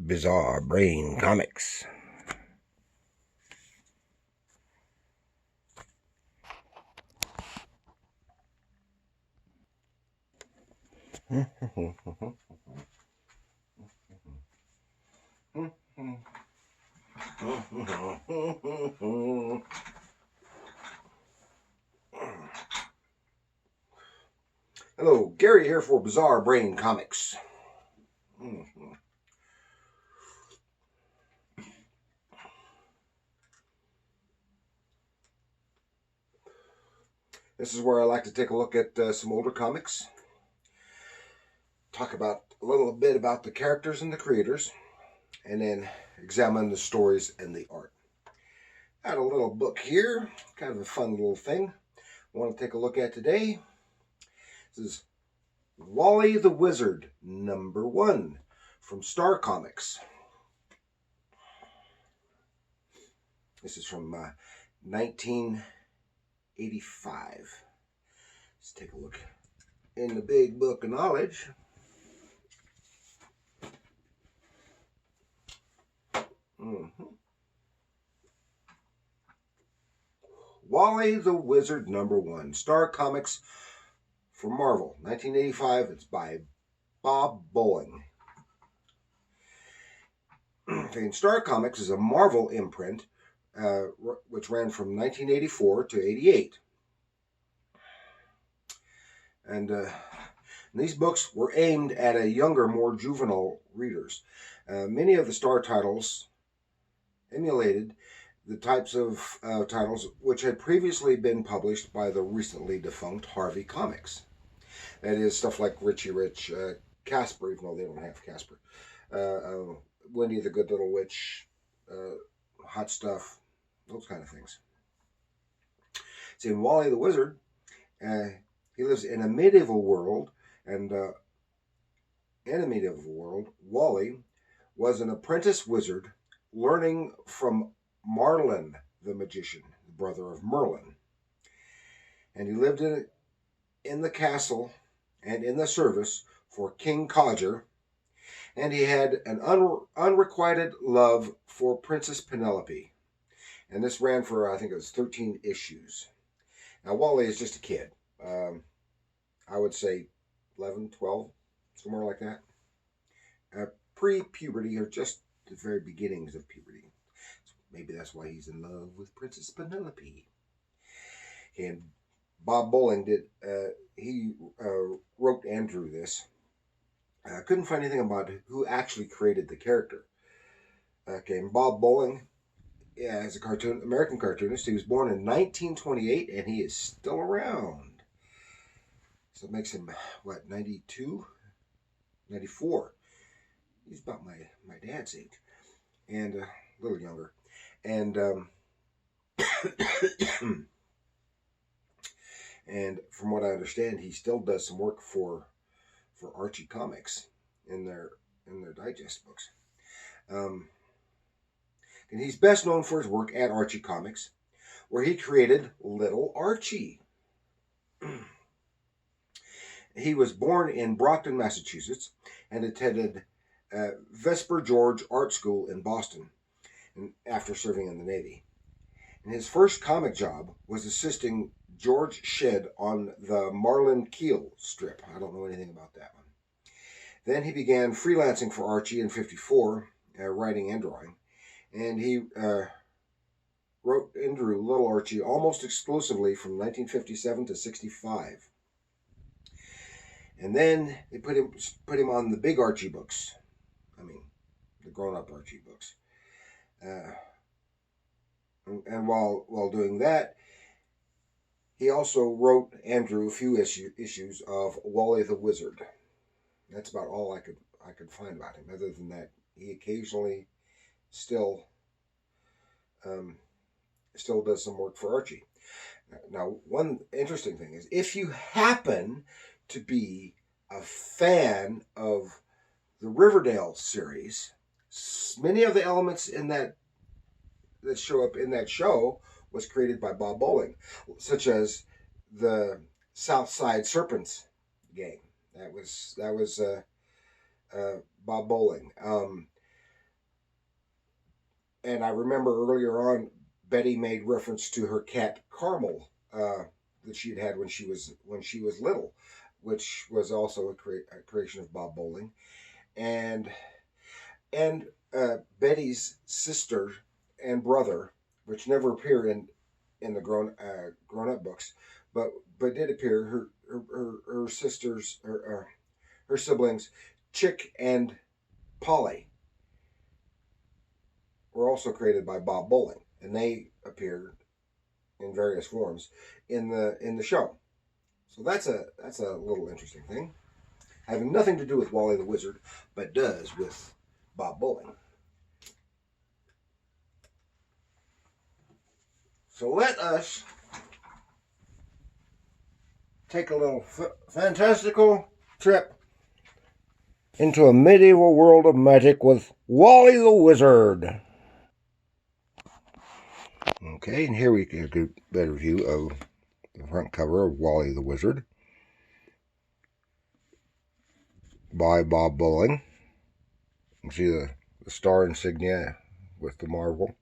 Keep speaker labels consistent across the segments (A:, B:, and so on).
A: Bizarre Brain Comics. Hello, Gary here for Bizarre Brain Comics. This is where I like to take a look at some older comics, talk about a little bit about the characters and the creators, and then examine the stories and the art. Got a little book here, kind of a fun little thing I want to take a look at today. This is Wally the Wizard, #1 from Star Comics. This is from 1985. Let's take a look in the big book of knowledge. Wally the Wizard, #1, Star Comics for Marvel, 1985. It's by Bob Bolling. And Star Comics is a Marvel imprint which ran from 1984 to 88. And these books were aimed at a younger, more juvenile readers. Many of the Star titles emulated the types of titles which had previously been published by the recently defunct Harvey Comics. That is, stuff like Richie Rich, Casper, even though they don't have Casper, Wendy the Good Little Witch, Hot Stuff, those kind of things. See, in Wally the Wizard, he lives in a medieval world, and in a medieval world, Wally was an apprentice wizard learning from Marlin the magician, the brother of Merlin. And he lived in the castle and in the service for King Codger, and he had an unrequited love for Princess Penelope. And this ran for, I think it was 13 issues. Now, Wally is just a kid. I would say 11, 12, somewhere like that. Pre-puberty, or just the very beginnings of puberty. So maybe that's why he's in love with Princess Penelope. And Bob Bolling wrote and drew this. I couldn't find anything about who actually created the character. Bob Bolling, is a American cartoonist. He was born in 1928, and he is still around. So it makes him, 92? 94. He's about my dad's age, and a little younger. And and from what I understand, he still does some work for Archie Comics in their digest books. And he's best known for his work at Archie Comics, where he created Little Archie. He was born in Brockton, Massachusetts, and attended Vesper George Art School in Boston, and after serving in the Navy. And his first comic job was assisting George Shedd on the Marlin Keel strip. I don't know anything about that one. Then he began freelancing for Archie in '54, writing and drawing. And he wrote and drew Little Archie almost exclusively from 1957 to '65. And then they put him on the big Archie books. I mean, the grown-up Archie books. And while doing that, he also wrote and drew a few issues of Wally the Wizard. That's about all I could find about him. Other than that, he occasionally still does some work for Archie. Now, one interesting thing is, if you happen to be a fan of the Riverdale series, many of the elements in that show up in that show was created by Bob Bolling, such as the South Side Serpents gang. That was Bob Bolling. And I remember earlier on, Betty made reference to her cat Carmel, that she had when she was little, which was also a creation of Bob Bolling, and and Betty's sister and brother, which never appear in the grown up books, but did appear. Her sisters, her siblings, Chick and Polly, were also created by Bob Bolling, and they appeared in various forms in the show. So that's a little interesting thing, having nothing to do with Wally the Wizard, but does with Bob Bolling. So let us take a little fantastical trip into a medieval world of magic with Wally the Wizard. Okay, and here we get a good, better view of the front cover of Wally the Wizard by Bob Bolling. You see the star insignia with the marvel.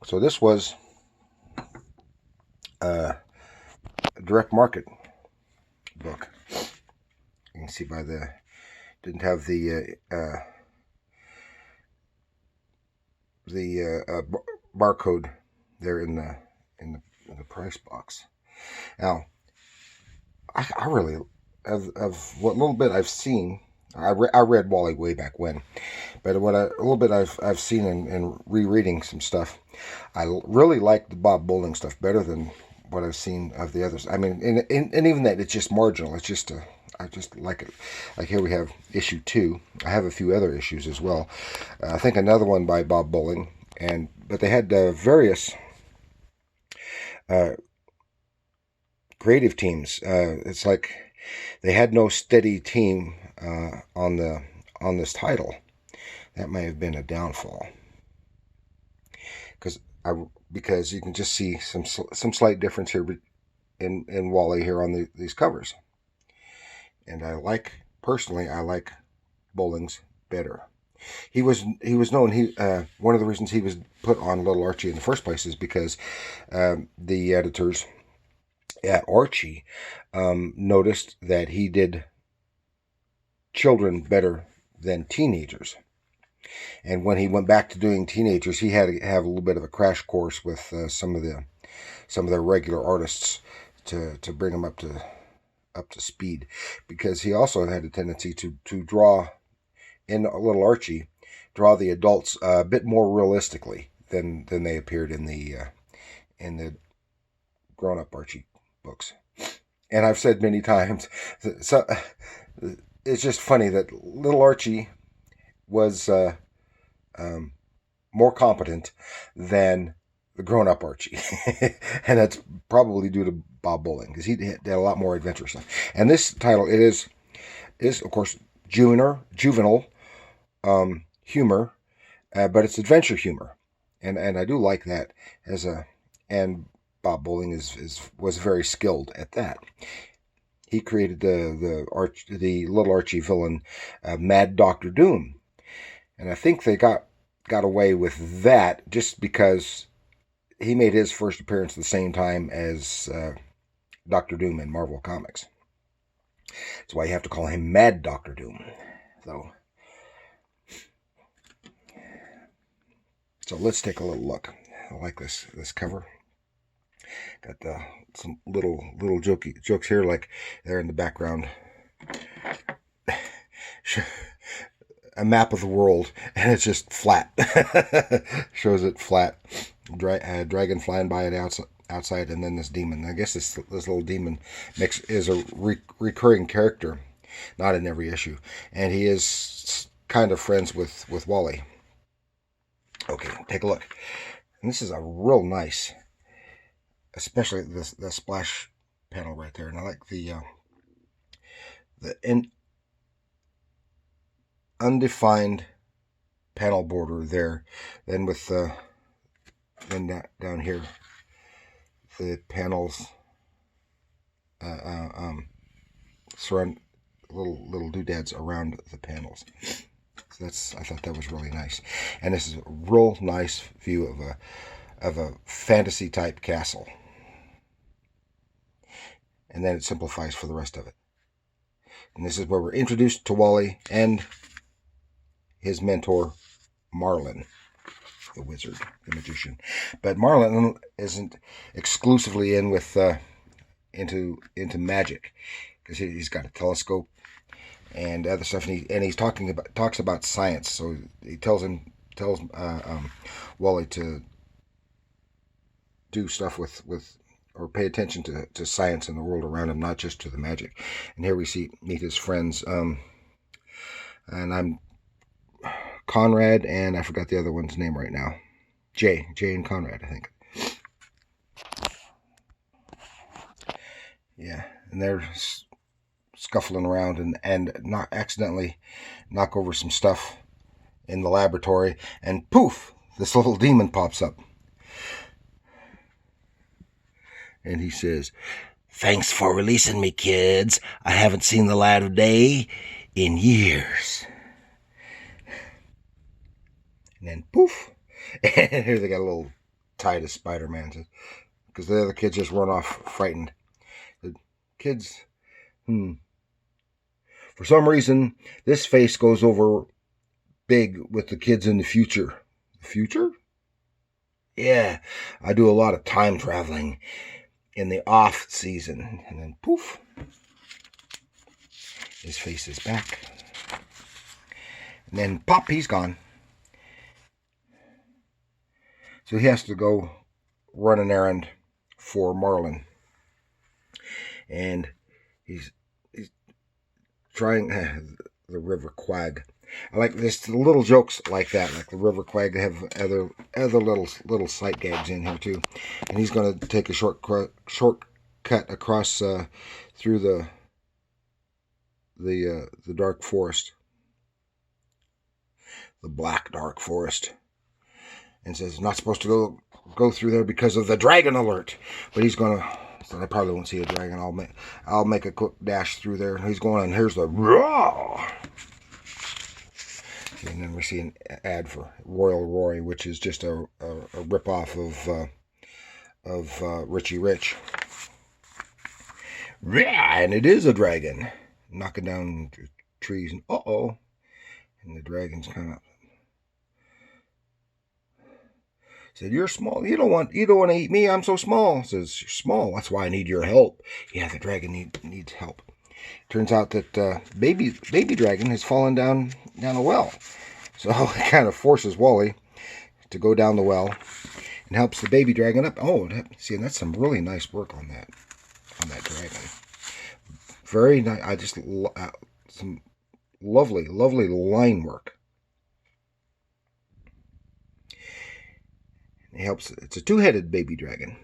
A: So this was a direct market book. You can see by the didn't have the barcode there in the price box. Now, I really of what little bit I've seen. I read Wally way back when, but a little bit I've seen in rereading some stuff, I really like the Bob Bolling stuff better than what I've seen of the others. I mean, and even that, it's just marginal. It's just I just like it. Like here we have issue 2. I have a few other issues as well. I think another one by Bob Bolling, but they had various creative teams. It's like they had no steady team on this title. That may have been a downfall, because you can just see some slight difference here in Wally here on these covers. And personally I like Bolling's better. He was known. One of the reasons he was put on Little Archie in the first place is because the editors at Archie noticed that he did children better than teenagers. And when he went back to doing teenagers, he had to have a little bit of a crash course with some of their regular artists to bring them up to speed, because he also had a tendency to draw in Little Archie, draw the adults a bit more realistically than they appeared in the grown-up Archie books. And I've said many times, so it's just funny that Little Archie was more competent than the grown-up Archie. And that's probably due to Bob Bolling, because he did a lot more adventure stuff. And this title, it is of course juvenile humor, but it's adventure humor, and I do like that and Bob Bolling was very skilled at that. He created the Little Archie villain, Mad Dr. Doom, and I think they got away with that just because he made his first appearance at the same time as Dr. Doom in Marvel Comics. That's why you have to call him Mad Dr. Doom. So let's take a little look. I like this cover. Got some little jokes here, like there in the background. A map of the world, and it's just flat. Shows it flat. Dragon flying by it outside, and then this demon. I guess this little demon is a recurring character, not in every issue, and he is kind of friends with Wally. Okay, take a look. And this is a real nice, especially the splash panel right there, and I like the undefined panel border there. Then with then down here, the panels surround little doodads around the panels. So I thought that was really nice. And this is a real nice view of a fantasy type castle. And then it simplifies for the rest of it. And this is where we're introduced to Wally and his mentor, Marlin, the wizard, the magician. But Marlin isn't exclusively in with into magic, because he's got a telescope and other stuff, and he's talks about science. So he tells Wally to do stuff with or pay attention to science and the world around him, not just to the magic. And here we meet his friends, and I'm Conrad, and I forgot the other one's name right now. Jay and Conrad, I think. Yeah, and they're scuffling around and not accidentally knock over some stuff in the laboratory, and poof, this little demon pops up. And he says, "Thanks for releasing me, kids. I haven't seen the light of day in years." And then poof, and here they got a little tie to Spider-Man, because the other kids just run off frightened. The kids, for some reason, this face goes over big with the kids in the future. The future? Yeah, I do a lot of time traveling in the off season. And then poof, his face is back. And then pop, he's gone. So he has to go run an errand for Marlin. And he's trying the river quag. I like this, the little jokes like that, like the river quag. They have other little sight gags in here too. And he's going to take a shortcut across through the dark forest, the black dark forest, and says not supposed to go through there because of the dragon alert. But he's going to. So I probably won't see a dragon. I'll make a quick dash through there. And he's going, and here's the raw. And then we see an ad for Royal Roy, which is just a ripoff of Richie Rich. And it is a dragon knocking down trees, and and the dragon's kind of said, "You're small. You don't want to eat me. I'm so small." Says, "You're small. That's why I need your help." Yeah, the dragon needs help. Turns out that baby dragon has fallen down a well, so it kind of forces Wally to go down the well and helps the baby dragon up. Oh, see, and that's some really nice work on that dragon. Very nice. I just some lovely line work. It helps. It's a two-headed baby dragon,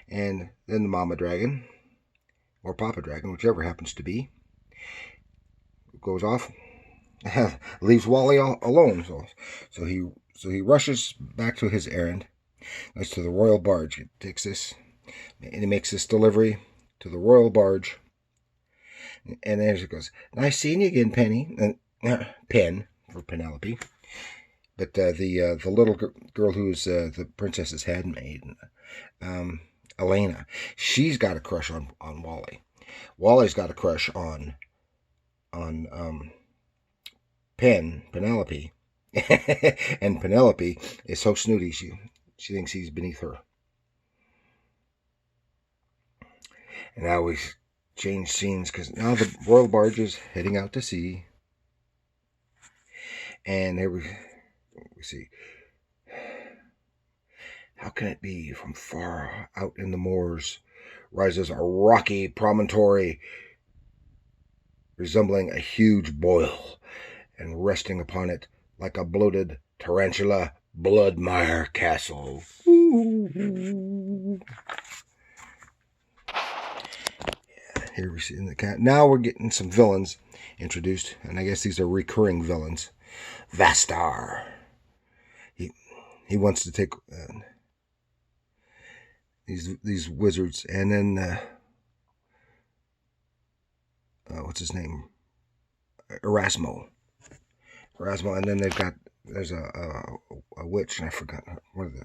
A: and then the mama dragon, or papa dragon, whichever happens to be, goes off, leaves Wally alone. So he rushes back to his errand. Goes to the royal barge. He takes this, and he makes this delivery to the royal barge. And there he goes. "Nice seeing you again, Penny." And Pen for Penelope. But the little girl who's the princess's handmaid, Elena, she's got a crush on Wally. Wally's got a crush on Penelope, and Penelope is so snooty she thinks he's beneath her. And now we change scenes because now the royal barge is heading out to sea, and there we see. How can it be? From far out in the moors rises a rocky promontory resembling a huge boil, and resting upon it like a bloated tarantula, Bloodmire Castle. Here we see in the cat. Now we're getting some villains introduced, and I guess these are recurring villains. Vastar. He wants to take these wizards, and then what's his name? Erasmo. And then there's a witch, and I forgot one of the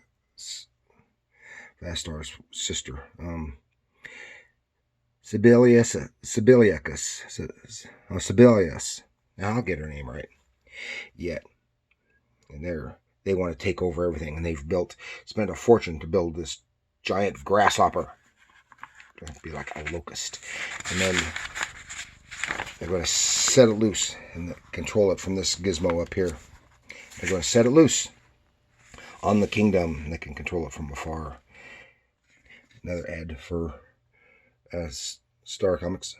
A: Vastar's sister. Sibelius. Now I'll get her name right. Yet, and they want to take over everything, and they've spent a fortune to build this giant grasshopper. It'll be like a locust, and then they're going to set it loose and control it from this gizmo up here. They're going to set it loose on the kingdom. They can control it from afar. Another ad for Star Comics.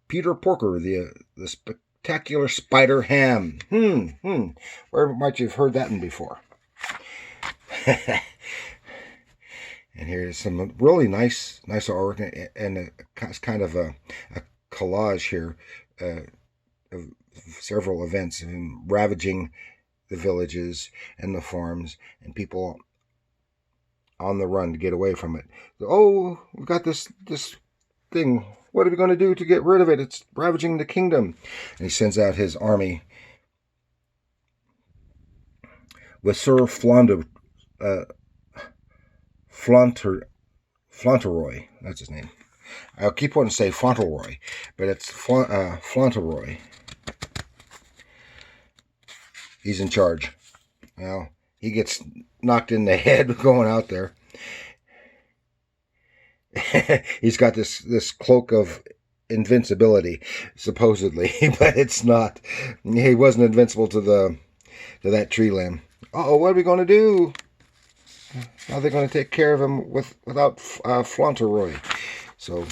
A: Peter Porker, the spectacular spider ham. Where might you have heard that one before? And here's some really nice artwork, and it's kind of a collage here of several events, and ravaging the villages and the farms, and people on the run to get away from it. Oh, we've got this thing. What are we going to do to get rid of it? It's ravaging the kingdom. And he sends out his army with Sir Fauntleroy. That's his name. I'll keep wanting to say Fauntleroy, but it's Fauntleroy. He's in charge. Now, he gets knocked in the head going out there. He's got this cloak of invincibility, supposedly, but it's not. He wasn't invincible to that tree limb. Uh-oh, what are we going to do? How are they going to take care of him without Fauntleroy? So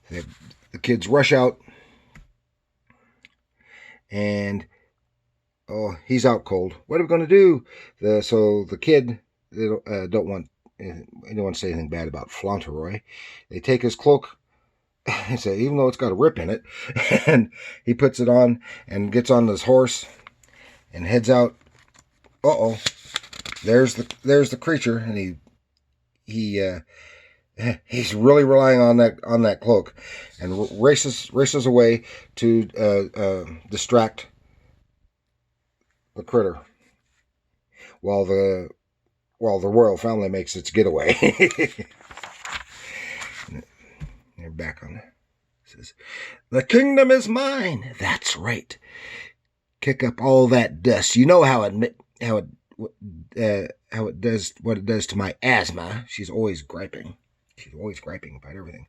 A: the kids rush out, and he's out cold. What are we going to do? So the kid, they don't want anyone to say anything bad about Fauntleroy. They take his cloak, and say, even though it's got a rip in it, and he puts it on and gets on his horse and heads out. There's the creature, and he's really relying on that cloak, and races away to distract the critter while the royal family makes its getaway. They're back on it. It says, "The kingdom is mine." That's right. Kick up all that dust. You know how it does what it does to my asthma. She's always griping. She's always griping about everything.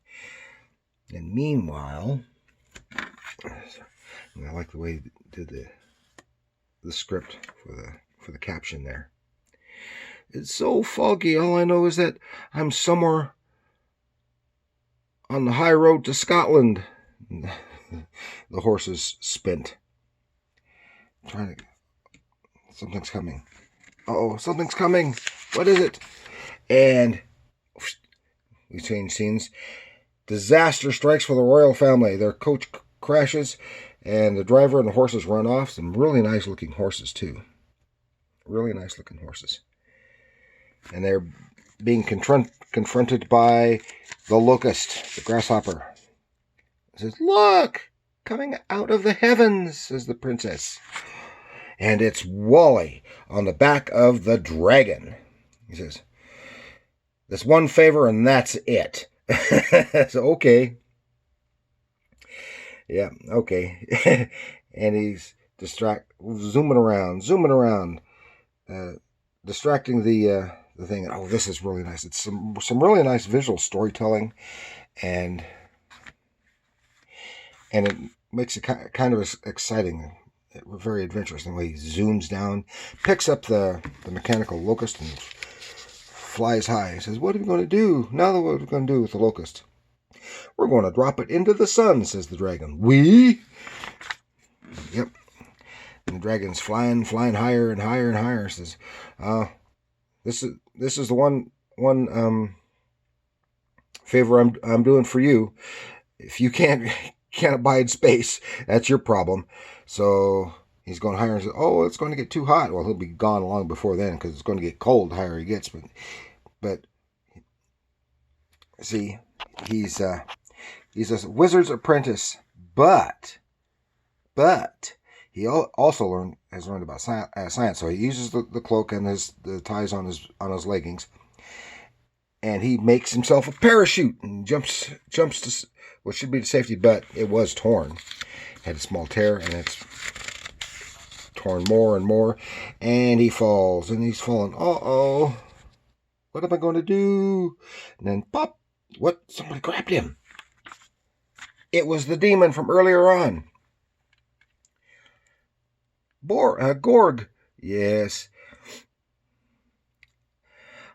A: And meanwhile, I like the way he did the script for the caption there. It's so foggy. All I know is that I'm somewhere on the high road to Scotland. The horse is spent. Something's coming. Something's coming. What is it? And we change scenes. Disaster strikes for the royal family. Their coach crashes, and the driver and the horses run off. Some really nice looking horses, too. Really nice looking horses. And they're being confronted by the locust, the grasshopper. It says, "Look! Coming out of the heavens," says the princess. And it's Wally on the back of the dragon. He says, "This one favor and that's it." So, okay. Yeah, okay. And he's zooming around, distracting the thing. Oh, this is really nice. It's some really nice visual storytelling, and it makes it kind of exciting, very adventurous. The way he zooms down, picks up the mechanical locust, and flies high. He says, "What are we going to do? Now what are we going to do with the locust?" "We're going to drop it into the sun," says the dragon. "We?" Yep. And the dragon's flying higher and higher and higher. Says, This is the one favor I'm doing for you. If you can't abide space, that's your problem." So he's going higher and says, "Oh, it's going to get too hot." Well, he'll be gone long before then, because it's going to get cold the higher he gets. But see, he's He's a wizard's apprentice, but he also has learned about science. So he uses the cloak and the ties on his leggings, and he makes himself a parachute and jumps to what should be to safety, but it was torn. It had a small tear, and it's torn more and more, and he falls, and he's falling. Uh-oh, what am I going to do? And then pop! What? Somebody grabbed him. It was the demon from earlier on. Gorg. Yes.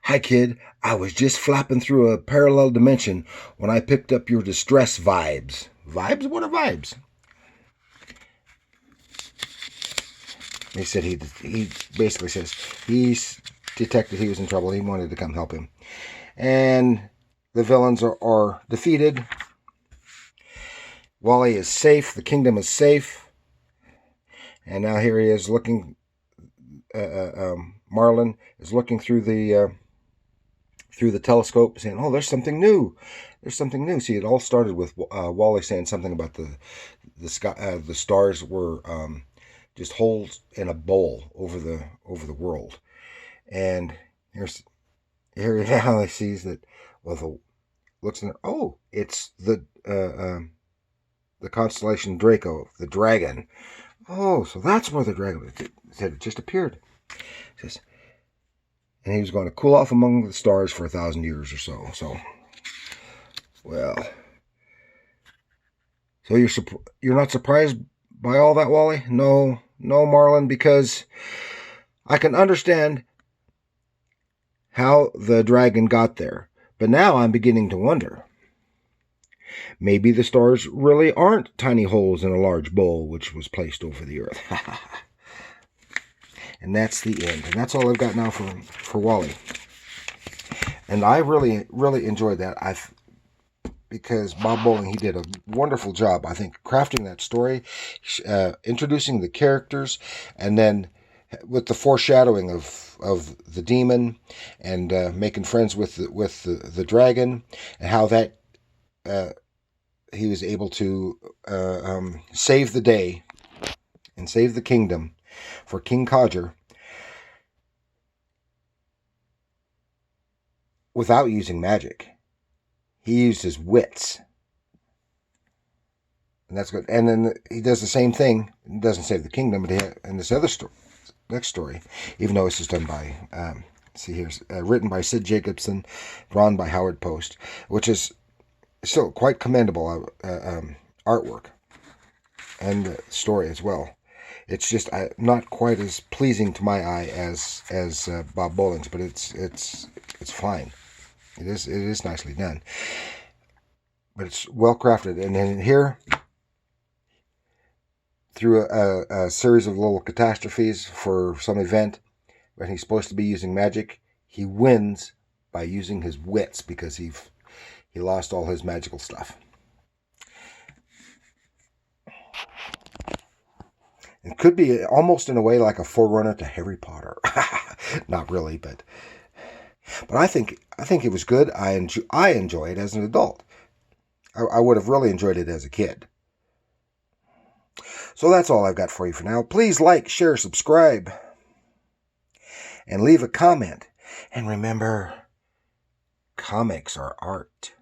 A: Hi, kid. I was just flapping through a parallel dimension when I picked up your distress vibes. Vibes? What are vibes? They said he basically says he's detected he was in trouble. He wanted to come help him. And the villains are defeated. Wally is safe. The kingdom is safe. And now here he is looking. Marlin is looking through the telescope, saying, "Oh, there's something new. There's something new." See, it all started with Wally saying something about the sky. The stars were just holes in a bowl over the world, and here now he sees that. Well, looks in there. Oh, it's the constellation Draco, the dragon. Oh, so that's where the dragon said it just appeared. It says, and he was going to cool off among the stars for 1,000 years or so. So, well, so you're not surprised by all that, Wally? No, Marlin, because I can understand how the dragon got there, but now I'm beginning to wonder. Maybe the stars really aren't tiny holes in a large bowl which was placed over the earth. And that's the end. And that's all I've got now for Wally. And I really, really enjoyed that. Because Bob Bolling, he did a wonderful job, I think, crafting that story, introducing the characters, and then with the foreshadowing of the demon, and making friends with the dragon, and how that he was able to save the day and save the kingdom for King Codger without using magic. He used his wits. And that's good. And then he does the same thing. He doesn't save the kingdom, but in this other story, next story, even though this is done by, written by Sid Jacobson, drawn by Howard Post, which is still quite commendable artwork and story as well. It's just not quite as pleasing to my eye as Bob Bolling's, but it's fine. It is nicely done, but it's well crafted. And then here, through a series of little catastrophes for some event when he's supposed to be using magic, he wins by using his wits because he lost all his magical stuff. It could be almost in a way like a forerunner to Harry Potter. Not really, but I think it was good. I enjoy it as an adult. I would have really enjoyed it as a kid. So that's all I've got for you for now. Please like, share, subscribe, and leave a comment. And remember, comics are art.